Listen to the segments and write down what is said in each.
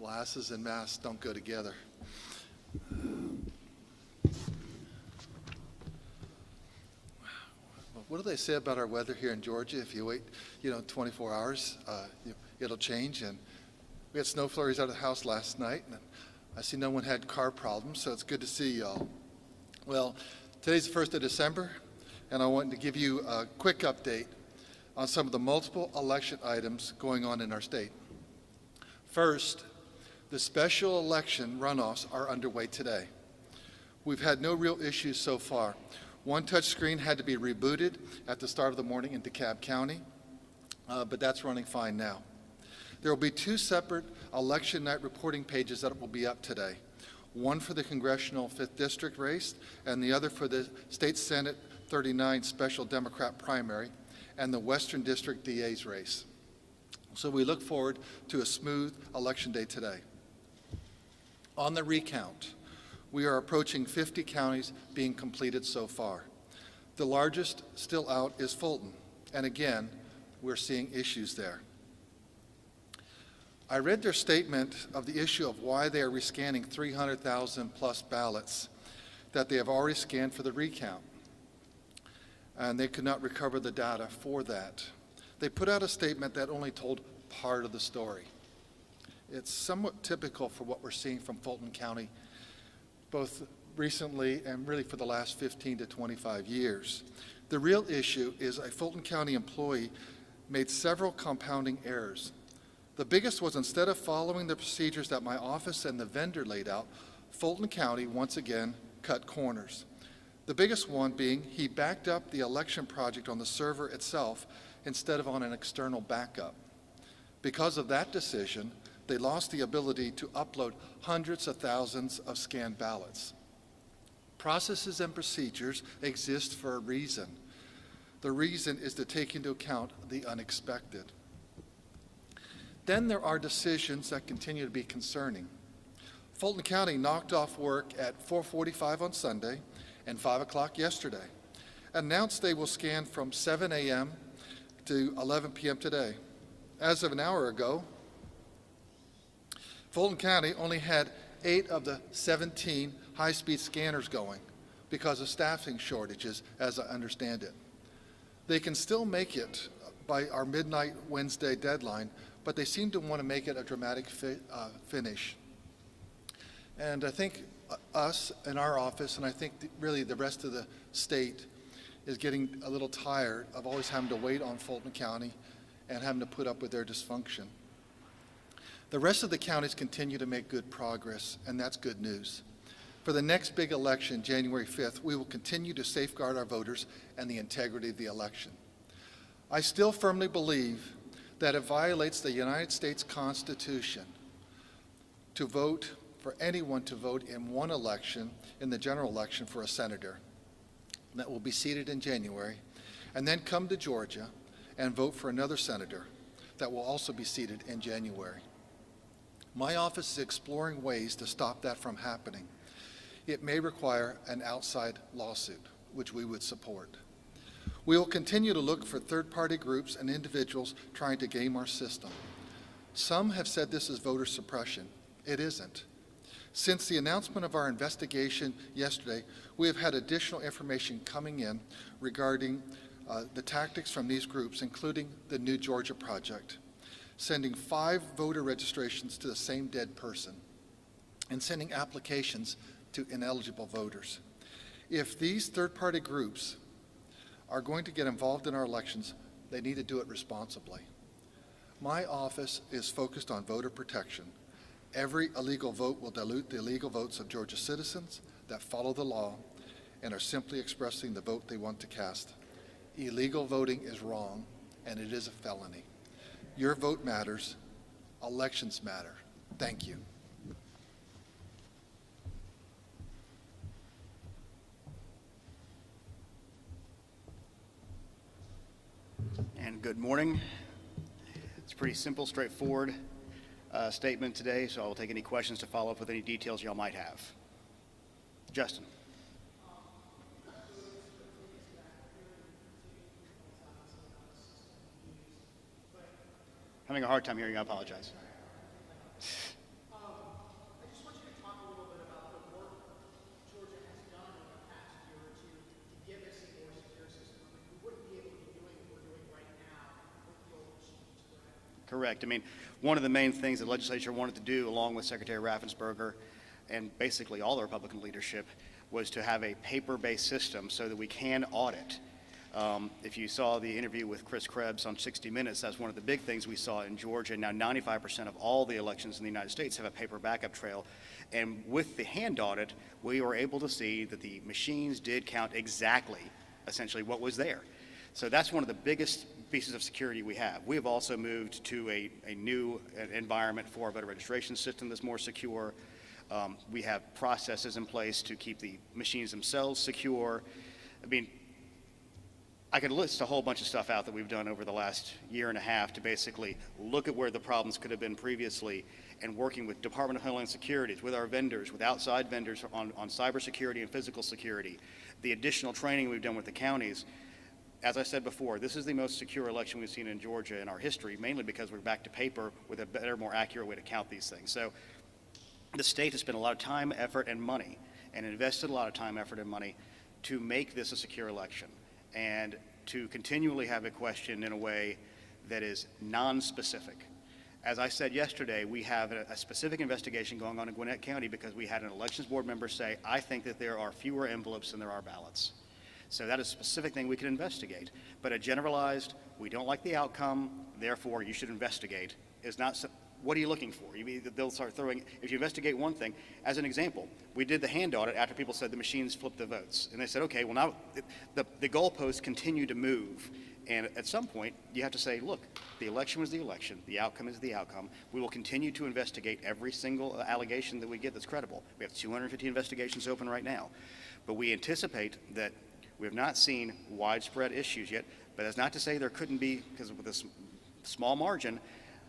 Glasses and masks don't go together. What do they say about our weather here in Georgia? If you wait, 24 hours, it'll change. And we had snow flurries out of the house last night, and I see no one had car problems, so it's good to see y'all. Well, today's the 1st of December, and I wanted to give you a quick update on some of the multiple election items going on in our state. First, the special election runoffs are underway today. We've had no real issues so far. One touchscreen had to be rebooted at the start of the morning in DeKalb County, but that's running fine now. There will be 2 separate election night reporting pages that will be up today. One for the congressional 5th District race and the other for the State Senate 39 special Democrat primary and the Western District DA's race. So we look forward to a smooth election day today. On the recount, we are approaching 50 counties being completed so far. The largest still out is Fulton, and again, we're seeing issues there. I read their statement of the issue of why they are rescanning 300,000 plus ballots that they have already scanned for the recount, and they could not recover the data for that. They put out a statement that only told part of the story. It's somewhat typical for what we're seeing from Fulton County, both recently and really for the last 15 to 25 years. The real issue is a Fulton County employee made several compounding errors. The biggest was, instead of following the procedures that my office and the vendor laid out, Fulton County once again cut corners. The biggest one being he backed up the election project on the server itself instead of on an external backup. Because of that decision, they lost the ability to upload hundreds of thousands of scanned ballots. Processes and procedures exist for a reason. The reason is to take into account the unexpected. Then there are decisions that continue to be concerning. Fulton County knocked off work at 4:45 on Sunday and 5 o'clock yesterday, announced they will scan from 7 a.m. to 11 p.m. today. As of an hour ago, Fulton County only had 8 of the 17 high-speed scanners going because of staffing shortages, as I understand it. They can still make it by our midnight Wednesday deadline, but they seem to want to make it a dramatic finish. And I think us in our office, and I think really the rest of the state, is getting a little tired of always having to wait on Fulton County and having to put up with their dysfunction. The rest of the counties continue to make good progress, and that's good news. For the next big election, January 5th, we will continue to safeguard our voters and the integrity of the election. I still firmly believe that it violates the United States Constitution to vote for anyone to vote in one election, in the general election, for a senator that will be seated in January, and then come to Georgia and vote for another senator that will also be seated in January. My office is exploring ways to stop that from happening. It may require an outside lawsuit, which we would support. We will continue to look for third-party groups and individuals trying to game our system. Some have said this is voter suppression. It isn't. Since the announcement of our investigation yesterday, we have had additional information coming in regarding the tactics from these groups, including the New Georgia Project, sending 5 voter registrations to the same dead person, and sending applications to ineligible voters. If these third-party groups are going to get involved in our elections, they need to do it responsibly. My office is focused on voter protection. Every illegal vote will dilute the illegal votes of Georgia citizens that follow the law and are simply expressing the vote they want to cast. Illegal voting is wrong, and it is a felony. Your vote matters. Elections matter. Thank you. And good morning. It's a pretty simple, straightforward statement today, so I will take any questions to follow up with any details y'all might have. Justin. Having a hard time hearing you, I apologize. Correct. I mean, one of the main things the legislature wanted to do, along with Secretary Raffensperger and basically all the Republican leadership, was to have a paper-based system so that we can audit. If you saw the interview with Chris Krebs on 60 Minutes, that's one of the big things we saw in Georgia. Now 95% of all the elections in the United States have a paper backup trail. And with the hand audit, we were able to see that the machines did count exactly, essentially, what was there. So that's one of the biggest pieces of security we have. We have also moved to a new environment for our voter registration system that's more secure. We have processes in place to keep the machines themselves secure. I mean, I could list a whole bunch of stuff out that we've done over the last year and a half to basically look at where the problems could have been previously, and working with Department of Homeland Security, with our vendors, with outside vendors on cybersecurity and physical security, the additional training we've done with the counties. As I said before, this is the most secure election we've seen in Georgia in our history, mainly because we're back to paper with a better, more accurate way to count these things. So the state has spent a lot of time, effort, and money, and invested a lot of time, effort, and money to make this a secure election, and to continually have it questioned in a way that is non-specific. As I said yesterday, we have a specific investigation going on in Gwinnett County because we had an elections board member say, I think that there are fewer envelopes than there are ballots. So that is a specific thing we can investigate. But a generalized, we don't like the outcome, therefore you should investigate, is not, what are you looking for? They'll start throwing, if you investigate one thing, as an example, we did the hand audit after people said the machines flipped the votes. And they said, okay, well now the goalposts continue to move. And at some point, you have to say, look, the election was the election, the outcome is the outcome. We will continue to investigate every single allegation that we get that's credible. We have 250 investigations open right now. But we anticipate that we have not seen widespread issues yet, but that's not to say there couldn't be, because with this small margin.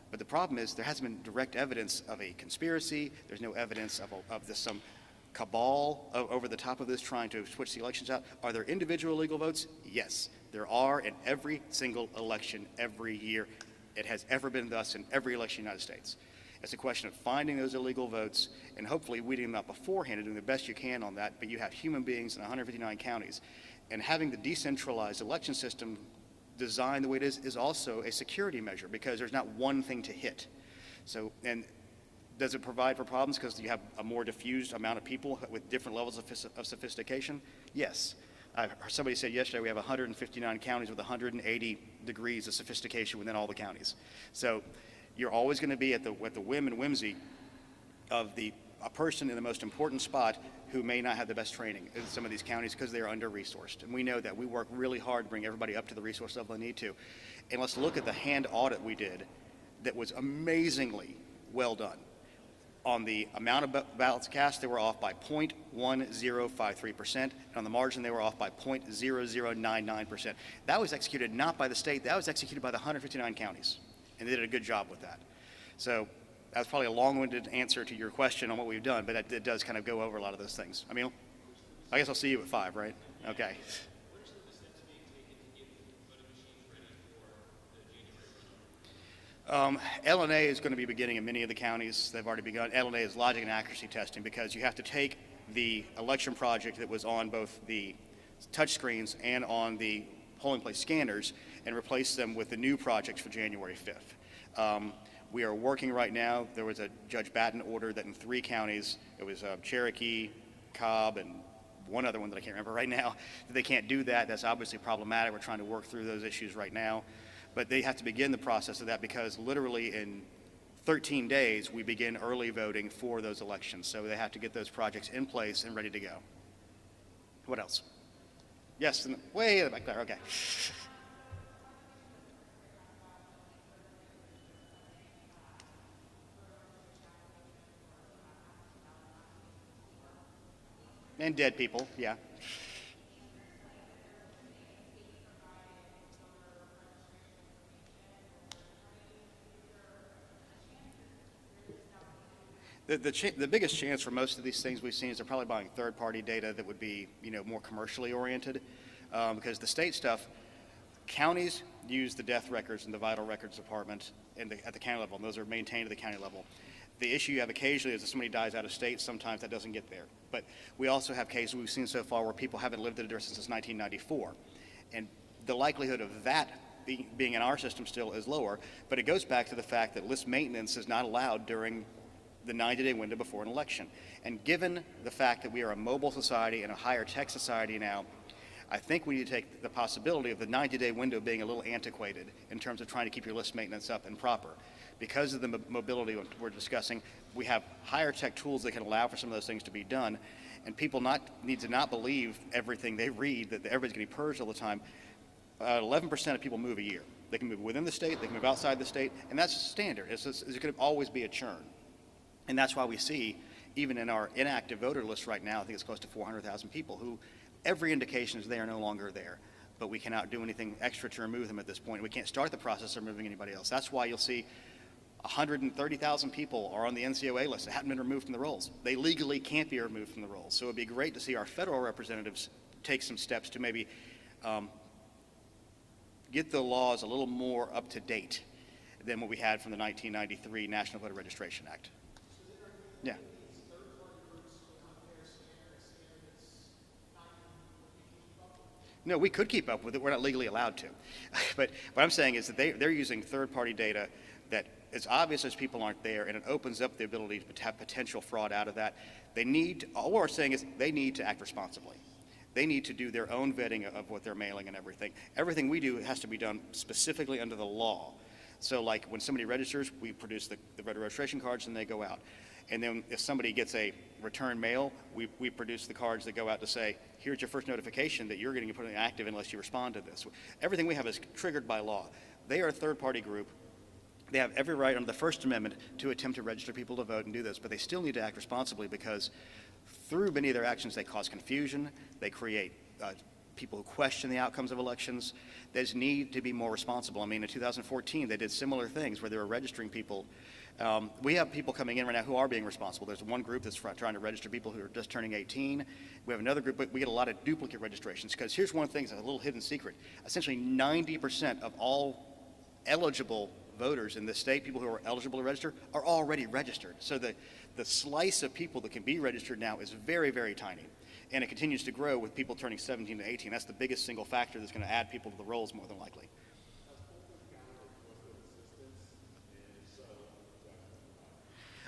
But the problem is there hasn't been direct evidence of a conspiracy. There's no evidence of some cabal over the top of this trying to switch the elections out. Are there individual illegal votes? Yes, there are in every single election every year. It has ever been thus in every election in the United States. It's a question of finding those illegal votes and hopefully weeding them out beforehand and doing the best you can on that. But you have human beings in 159 counties. And having the decentralized election system designed the way it is also a security measure because there's not one thing to hit. So, and does it provide for problems because you have a more diffused amount of people with different levels of sophistication? Yes. Somebody said yesterday we have 159 counties with 180 degrees of sophistication within all the counties. So you're always going to be at the whim and whimsy of a person in the most important spot who may not have the best training in some of these counties because they are under-resourced. And we know that. We work really hard to bring everybody up to the resource level they need to. And let's look at the hand audit we did that was amazingly well done. On the amount of ballots cast, they were off by 0.1053%, and on the margin, they were off by 0.0099%. That was executed not by the state, that was executed by the 159 counties, and they did a good job with that. So that's probably a long-winded answer to your question on what we've done, but it does kind of go over a lot of those things. I mean, I guess I'll see you at 5, right? Okay. LNA is going to be beginning in many of the counties. They've already begun. LNA is logic and accuracy testing because you have to take the election project that was on both the touchscreens and on the polling place scanners and replace them with the new projects for January 5th. We are working right now. There was a Judge Batten order that in 3 counties, it was Cherokee, Cobb, and one other one that I can't remember right now, that they can't do that. That's obviously problematic. We're trying to work through those issues right now. But they have to begin the process of that because literally in 13 days, we begin early voting for those elections. So they have to get those projects in place and ready to go. What else? Yes, way in the back there, okay. And dead people, yeah. The biggest chance for most of these things we've seen is they're probably buying third-party data that would be, more commercially oriented, because the state stuff, counties use the death records and the vital records department at the county level, and those are maintained at the county level. The issue you have occasionally is if somebody dies out of state, sometimes that doesn't get there. But we also have cases we've seen so far where people haven't lived at a address since 1994, and the likelihood of that being in our system still is lower, but it goes back to the fact that list maintenance is not allowed during the 90-day window before an election. And given the fact that we are a mobile society and a higher tech society now, I think we need to take the possibility of the 90-day window being a little antiquated in terms of trying to keep your list maintenance up and proper. Because of the mobility we're discussing, we have higher tech tools that can allow for some of those things to be done, and people need to not believe everything they read, that everybody's going to be purged all the time. 11% of people move a year. They can move within the state, they can move outside the state, and that's standard. There's going to always be a churn. And that's why we see, even in our inactive voter list right now, I think it's close to 400,000 people who every indication is they are no longer there. But we cannot do anything extra to remove them at this point. We can't start the process of removing anybody else. That's why you'll see 130,000 people are on the NCOA list that haven't been removed from the rolls. They legally can't be removed from the rolls. So it'd be great to see our federal representatives take some steps to maybe get the laws a little more up to date than what we had from the 1993 National Voter Registration Act. Yeah. No, we could keep up with it. We're not legally allowed to. But what I'm saying is that they're using third-party data that it's obvious as people aren't there, and it opens up the ability to have potential fraud out of that. All we're saying is they need to act responsibly. They need to do their own vetting of what they're mailing and everything. Everything we do has to be done specifically under the law. So like when somebody registers, we produce the voter registration cards and they go out. And then if somebody gets a return mail, we produce the cards that go out to say, here's your first notification that you're going to get put in active unless you respond to this. Everything we have is triggered by law. They are a third-party group. They have every right under the First Amendment to attempt to register people to vote and do this, but they still need to act responsibly because through many of their actions, they cause confusion, they create people who question the outcomes of elections. They just need to be more responsible. I mean, in 2014, they did similar things where they were registering people. We have people coming in right now who are being responsible. There's one group that's trying to register people who are just turning 18. We have another group, but we get a lot of duplicate registrations because here's one thing, it's a little hidden secret. Essentially 90% of all eligible voters in this state, people who are eligible to register, are already registered. So the slice of people that can be registered now is very, very tiny. And it continues to grow with people turning 17 to 18. That's the biggest single factor that's going to add people to the rolls more than likely.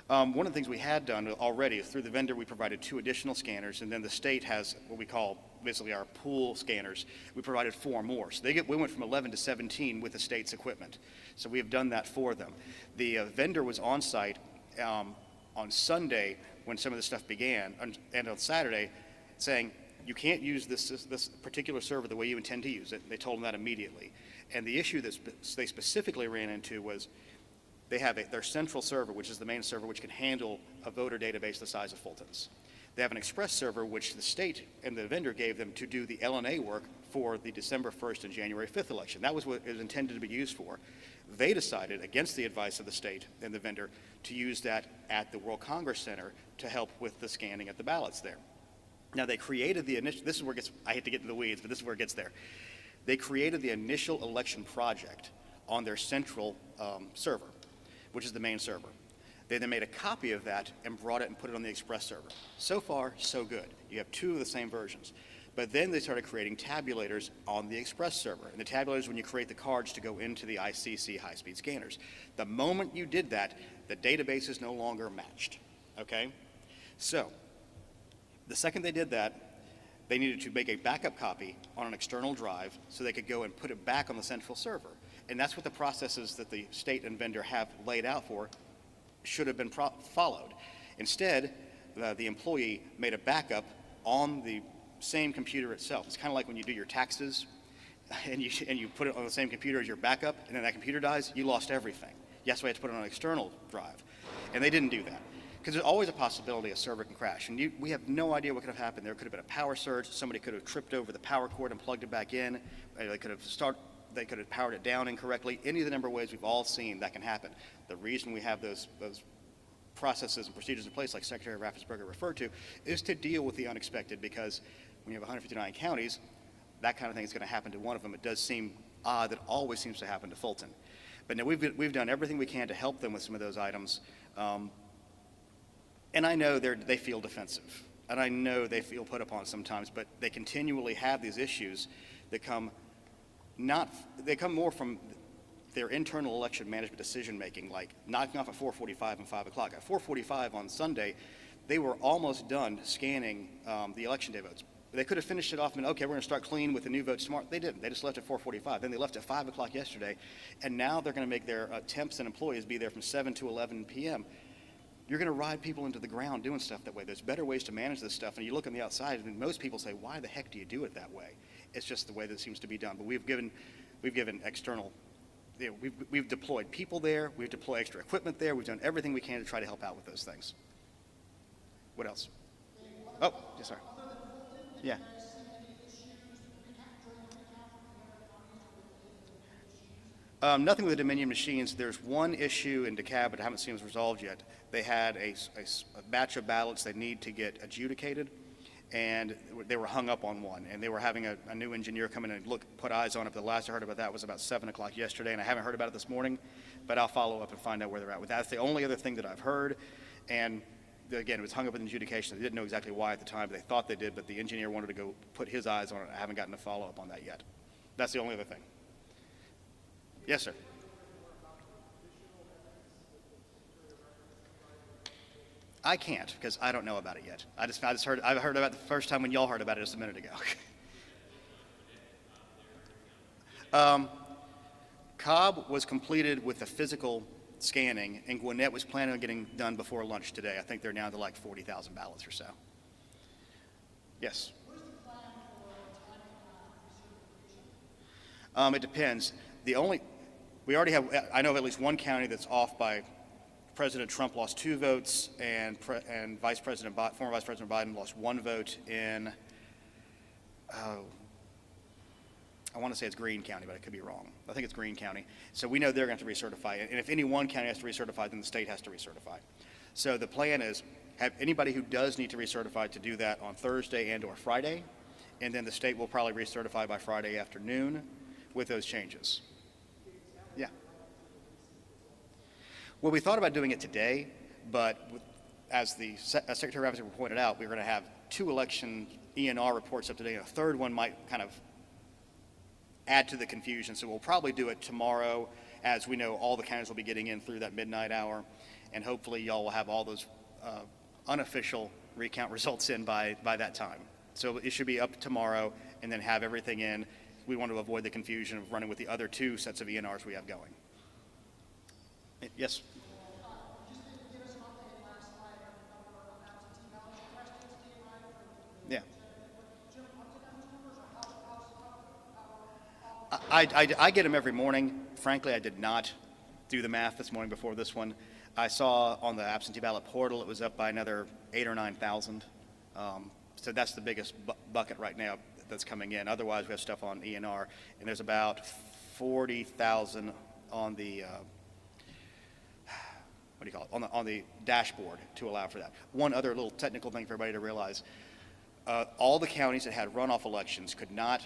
One of the things we had done already is through the vendor, we provided 2 additional scanners, and then the state has what we call basically our pool scanners. We provided 4 more. So we went from 11 to 17 with the state's equipment. So we have done that for them. The vendor was on site on Sunday when some of this stuff began, and on Saturday saying, you can't use this particular server the way you intend to use it. They told them that immediately. And the issue that they specifically ran into was they have their central server, which is the main server, which can handle a voter database the size of Fulton's. They have an express server, which the state and the vendor gave them to do the LNA work for the December 1st and January 5th election. That was what it was intended to be used for. They decided, against the advice of the state and the vendor, to use that at the World Congress Center to help with the scanning of the ballots there. Now, they created the initial, this is where it gets, I hate to get into the weeds, but this is where it gets there. They created the initial election project on their central server, which is the main server. They then made a copy of that and brought it and put it on the Express server. So far, so good. You have 2 of the same versions. But then they started creating tabulators on the Express server. And the tabulators, when you create the cards to go into the ICC high-speed scanners. The moment you did that, the database is no longer matched, okay? So, the second they did that, they needed to make a backup copy on an external drive so they could go and put it back on the central server. And that's what the processes that the state and vendor have laid out for should have been followed. Instead, the employee made a backup on the same computer itself. It's kind of like when you do your taxes and you put it on the same computer as your backup, and then that computer dies, you lost everything. Yes, we had to put it on an external drive. And they didn't do that. Because there's always a possibility a server can crash. And we have no idea what could have happened. There could have been a power surge. Somebody could have tripped over the power cord and plugged it back in. They could have powered it down incorrectly. Any of the number of ways we've all seen that can happen. The reason we have those processes and procedures in place, like Secretary Raffensperger referred to, is to deal with the unexpected, because when you have 159 counties, that kind of thing is going to happen to one of them. It does seem odd that always seems to happen to Fulton. But no, we've done everything we can to help them with some of those items. And I know they feel defensive, and I know they feel put upon sometimes, but they continually have these issues that come they come more from their internal election management decision-making, like knocking off at 4:45 and 5 o'clock. At 4:45 on Sunday, they were almost done scanning the election day votes. They could have finished it off and, okay, we're going to start clean with the new votes tomorrow. They didn't. They just left at 4:45. Then they left at 5 o'clock yesterday, and now they're going to make their temps and employees be there from 7 to 11 p.m. You're going to ride people into the ground doing stuff that way. There's better ways to manage this stuff, and you look on the outside, and most people say, why the heck do you do it that way? It's just the way that it seems to be done. But we've given external, we've deployed people there, we've deployed extra equipment there, we've done everything we can to try to help out with those things. What else? Oh, yes, sir. Yeah. Nothing with the Dominion machines. There's one issue in DeKalb, but I haven't seen it resolved yet. They had a batch of ballots they need to get adjudicated, and they were hung up on one, and they were having a new engineer come in and put eyes on it. But the last I heard about that was about 7 o'clock yesterday, and I haven't heard about it this morning, but I'll follow up and find out where they're at with that. That's the only other thing that I've heard, and again, it was hung up in adjudication. They didn't know exactly why at the time, but they thought they did, but the engineer wanted to go put his eyes on it. I haven't gotten a follow-up on that yet. That's the only other thing. Yes, sir. I can't, because I don't know about it yet. I heard about it the first time when y'all heard about it just a minute ago. Cobb was completed with the physical scanning, and Gwinnett was planning on getting done before lunch today. I think they're down to like 40,000 ballots or so. Yes. It depends. We already have, I know of at least one county that's off by President Trump lost 2 votes, and former Vice President Biden lost 1 vote in, I want to say it's Greene County, but I could be wrong. I think it's Greene County. So we know they're going to have to recertify it. And if any one county has to recertify, then the state has to recertify. So the plan is have anybody who does need to recertify to do that on Thursday and or Friday, and then the state will probably recertify by Friday afternoon with those changes. Yeah. Well, we thought about doing it today, but as the Secretary of Revenue pointed out, we're going to have 2 election ENR reports up today, and a third one might kind of add to the confusion. So we'll probably do it tomorrow, as we know all the counties will be getting in through that midnight hour, and hopefully y'all will have all those unofficial recount results in by that time. So it should be up tomorrow, and then have everything in. We want to avoid the confusion of running with the other 2 sets of ENRs we have going. Yes? Yeah. I get them every morning. Frankly, I did not do the math this morning before this one. I saw on the absentee ballot portal it was up by another 8,000 or 9,000. So that's the biggest bucket right now that's coming in. Otherwise, we have stuff on ENR, and there's about 40,000 on the on the dashboard to allow for that. One other little technical thing for everybody to realize: all the counties that had runoff elections could not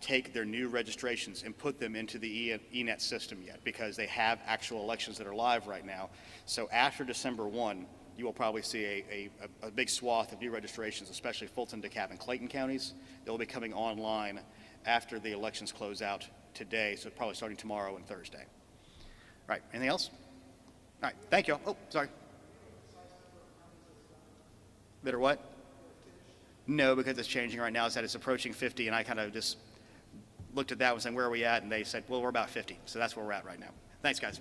take their new registrations and put them into the ENET system yet, because they have actual elections that are live right now. So after December 1, you will probably see a big swath of new registrations, especially Fulton, DeKalb, and Clayton counties. They'll be coming online after the elections close out today, so probably starting tomorrow and Thursday. All right, anything else? All right, thank you all. Oh, sorry. Better what? No, because it's changing right now. It's approaching 50, and I kind of just looked at that and said, where are we at? And they said, well, we're about 50. So that's where we're at right now. Thanks, guys.